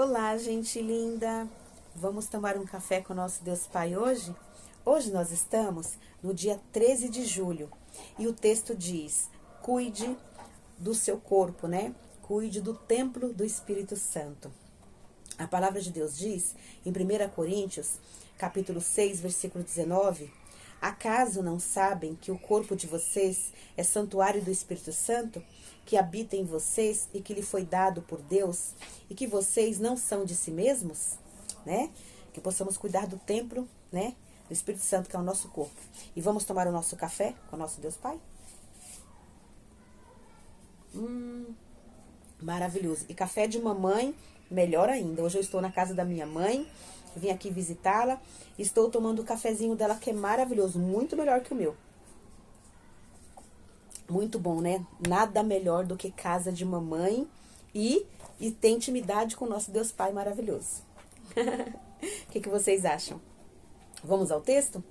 Olá, gente linda! Vamos tomar um café com o nosso Deus Pai hoje? Hoje nós estamos no dia 13 de julho e o texto diz: cuide do seu corpo, né? Cuide do templo do Espírito Santo. A palavra de Deus diz em 1 Coríntios, capítulo 6, versículo 19: acaso não sabem que o corpo de vocês é santuário do Espírito Santo, que habita em vocês e que lhe foi dado por Deus, e que vocês não são de si mesmos, né? Que possamos cuidar do templo, né? Do Espírito Santo, que é o nosso corpo. E vamos tomar o nosso café com o nosso Deus Pai? Maravilhoso. E café de mamãe, melhor ainda. Hoje eu estou na casa da minha mãe, vim aqui visitá-la. Estou tomando o cafezinho dela, que é maravilhoso, muito melhor que o meu. Muito bom, né? Nada melhor do que casa de mamãe e ter intimidade com o nosso Deus Pai maravilhoso. O que vocês acham? Vamos ao texto?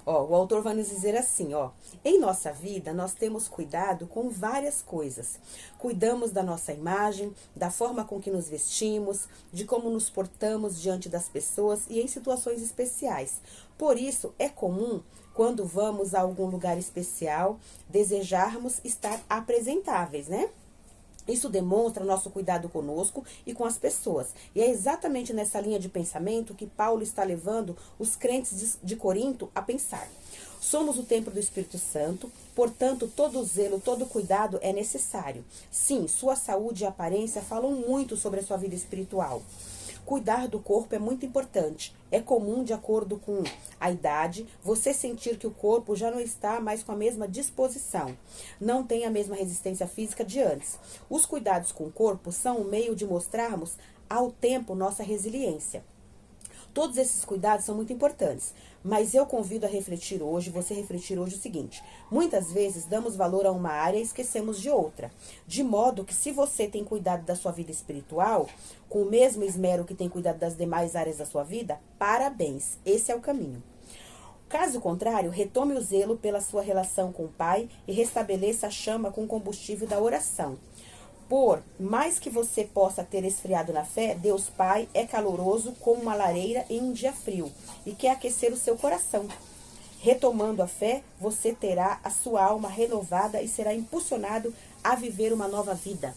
Ó, o autor vai nos dizer assim, ó: em nossa vida nós temos cuidado com várias coisas. Cuidamos da nossa imagem, da forma com que nos vestimos, de como nos portamos diante das pessoas e em situações especiais. Por isso, é comum, quando vamos a algum lugar especial, desejarmos estar apresentáveis, né? Isso demonstra nosso cuidado conosco e com as pessoas. E é exatamente nessa linha de pensamento que Paulo está levando os crentes de Corinto a pensar. Somos o templo do Espírito Santo, portanto, todo zelo, todo cuidado é necessário. Sim, sua saúde e aparência falam muito sobre a sua vida espiritual. Cuidar do corpo é muito importante. É comum, de acordo com a idade, você sentir que o corpo já não está mais com a mesma disposição. Não tem a mesma resistência física de antes. Os cuidados com o corpo são um meio de mostrarmos ao tempo nossa resiliência. Todos esses cuidados são muito importantes, mas eu convido a refletir hoje, você refletir hoje o seguinte: muitas vezes damos valor a uma área e esquecemos de outra, de modo que se você tem cuidado da sua vida espiritual, com o mesmo esmero que tem cuidado das demais áreas da sua vida, parabéns, esse é o caminho. Caso contrário, retome o zelo pela sua relação com o Pai e restabeleça a chama com o combustível da oração. Por mais que você possa ter esfriado na fé, Deus Pai é caloroso como uma lareira em um dia frio e quer aquecer o seu coração. Retomando a fé, você terá a sua alma renovada e será impulsionado a viver uma nova vida.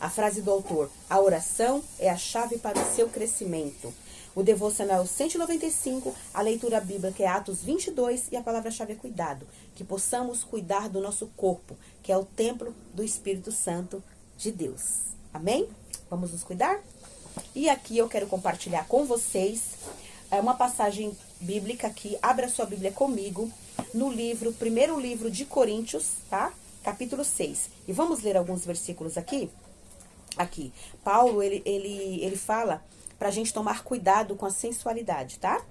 A frase do autor: a oração é a chave para o seu crescimento. O devocional 195, a leitura bíblica é Atos 22 e a palavra-chave é cuidado. Que possamos cuidar do nosso corpo, que é o templo do Espírito Santo de Deus. Amém? Vamos nos cuidar? E aqui eu quero compartilhar com vocês uma passagem bíblica aqui. Abra sua Bíblia comigo no livro, primeiro livro de Coríntios, tá? Capítulo 6. E vamos ler alguns versículos aqui. Aqui, Paulo, ele fala pra gente tomar cuidado com a sensualidade, tá?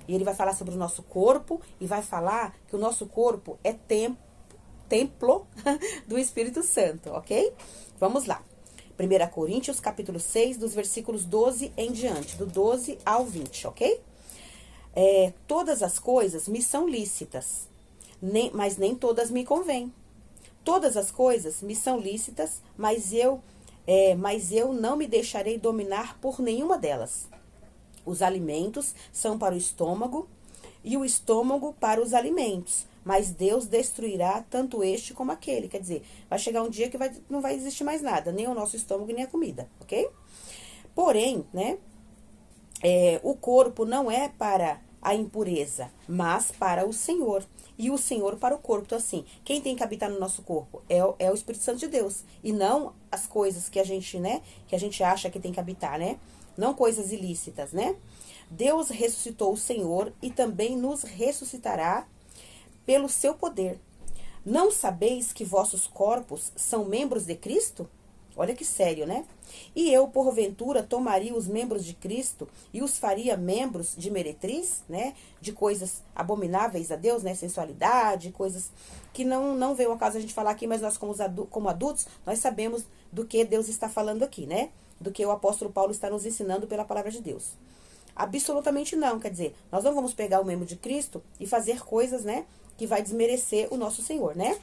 E ele vai falar sobre o nosso corpo e vai falar que o nosso corpo é templo do Espírito Santo, ok? Vamos lá. 1 Coríntios, capítulo 6, dos versículos 12 em diante, do 12 ao 20, ok? Todas as coisas me são lícitas, mas nem todas me convêm. Todas as coisas me são lícitas, mas eu não me deixarei dominar por nenhuma delas. Os alimentos são para o estômago e o estômago para os alimentos, mas Deus destruirá tanto este como aquele. Quer dizer, vai chegar um dia que não vai existir mais nada, nem o nosso estômago, nem a comida, ok? Porém, né, o corpo não é para a impureza, mas para o Senhor. E o Senhor para o corpo. Então, assim, quem tem que habitar no nosso corpo é o Espírito Santo de Deus. E não as coisas que a gente, né, que a gente acha que tem que habitar, né? Não coisas ilícitas, né? Deus ressuscitou o Senhor e também nos ressuscitará pelo seu poder. Não sabeis que vossos corpos são membros de Cristo? Olha que sério, né? E eu, porventura, tomaria os membros de Cristo e os faria membros de meretriz, né? De coisas abomináveis a Deus, né? Sensualidade, coisas que não veio ao caso a gente falar aqui, mas nós como adultos, nós sabemos do que Deus está falando aqui, né? Do que o apóstolo Paulo está nos ensinando pela palavra de Deus. Absolutamente não, quer dizer, nós não vamos pegar o membro de Cristo e fazer coisas, né? Que vai desmerecer o nosso Senhor, né?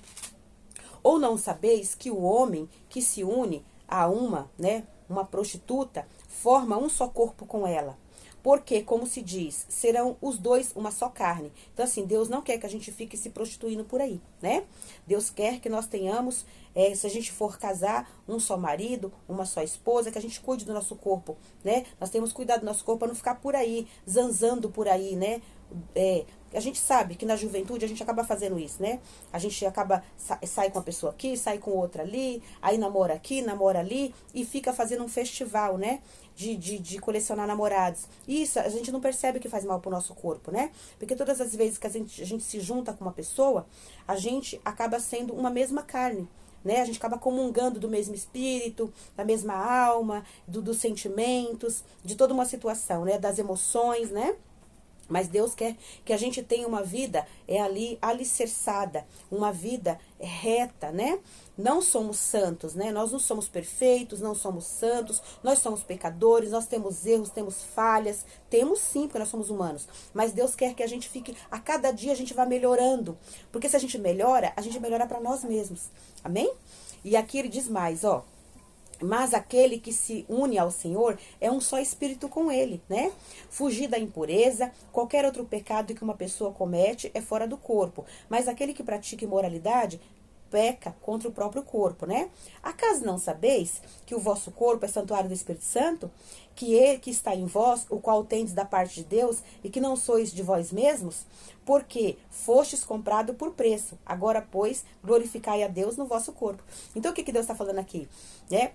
Ou não sabeis que o homem que se une a uma prostituta, forma um só corpo com ela. Porque, como se diz, serão os dois uma só carne. Então, assim, Deus não quer que a gente fique se prostituindo por aí, né? Deus quer que nós tenhamos, se a gente for casar, um só marido, uma só esposa, que a gente cuide do nosso corpo, né? Nós temos que cuidar do nosso corpo para não ficar por aí, zanzando por aí, né? A gente sabe que na juventude a gente acaba fazendo isso, né? A gente acaba, sai com uma pessoa aqui, sai com outra ali, aí namora aqui, namora ali, e fica fazendo um festival, né? De colecionar namorados. Isso a gente não percebe que faz mal pro nosso corpo, né? Porque todas as vezes que a gente se junta com uma pessoa, a gente acaba sendo uma mesma carne, né? A gente acaba comungando do mesmo espírito, da mesma alma, dos sentimentos, de toda uma situação, né? Das emoções, né? Mas Deus quer que a gente tenha uma vida ali alicerçada, uma vida reta, né? Não somos santos, né? Nós não somos perfeitos, não somos santos, nós somos pecadores, nós temos erros, temos falhas, temos sim, porque nós somos humanos. Mas Deus quer que a gente fique, a cada dia a gente vá melhorando. Porque se a gente melhora para nós mesmos. Amém? E aqui ele diz mais, ó. Mas aquele que se une ao Senhor é um só espírito com ele, né? Fugir da impureza, qualquer outro pecado que uma pessoa comete é fora do corpo. Mas aquele que pratica imoralidade peca contra o próprio corpo, né? Acaso não sabeis que o vosso corpo é santuário do Espírito Santo? Que ele que está em vós, o qual tendes da parte de Deus, e que não sois de vós mesmos? Porque fostes comprado por preço. Agora, pois, glorificai a Deus no vosso corpo. Então, o que Deus está falando aqui? Né?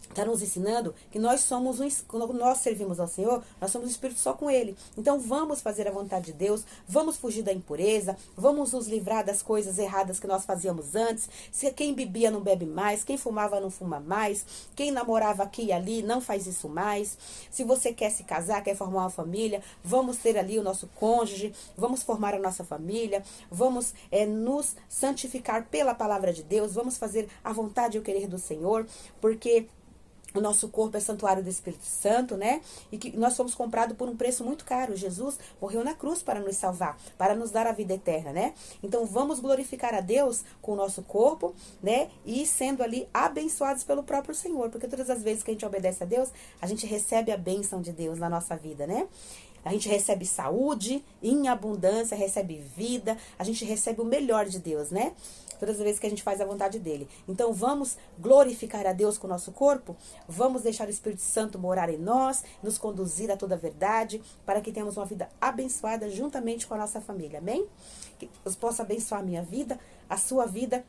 Está nos ensinando que nós somos quando nós servimos ao Senhor, nós somos um espírito só com Ele. Então vamos fazer a vontade de Deus, vamos fugir da impureza, vamos nos livrar das coisas erradas que nós fazíamos antes. Se quem bebia não bebe mais, quem fumava não fuma mais, quem namorava aqui e ali não faz isso mais. Se você quer se casar, quer formar uma família, vamos ter ali o nosso cônjuge, vamos formar a nossa família, vamos nos santificar pela palavra de Deus, vamos fazer a vontade e o querer do Senhor, porque o nosso corpo é santuário do Espírito Santo, né? E que nós fomos comprados por um preço muito caro. Jesus morreu na cruz para nos salvar, para nos dar a vida eterna, né? Então vamos glorificar a Deus com o nosso corpo, né? E sendo ali abençoados pelo próprio Senhor. Porque todas as vezes que a gente obedece a Deus, a gente recebe a bênção de Deus na nossa vida, né? A gente recebe saúde em abundância, recebe vida, a gente recebe o melhor de Deus, né? Todas as vezes que a gente faz a vontade dele. Então vamos glorificar a Deus com o nosso corpo, vamos deixar o Espírito Santo morar em nós, nos conduzir a toda a verdade, para que tenhamos uma vida abençoada juntamente com a nossa família, amém? Que Deus possa abençoar a minha vida, a sua vida,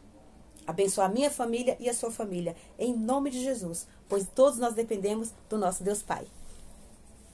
abençoar a minha família e a sua família, em nome de Jesus, pois todos nós dependemos do nosso Deus Pai.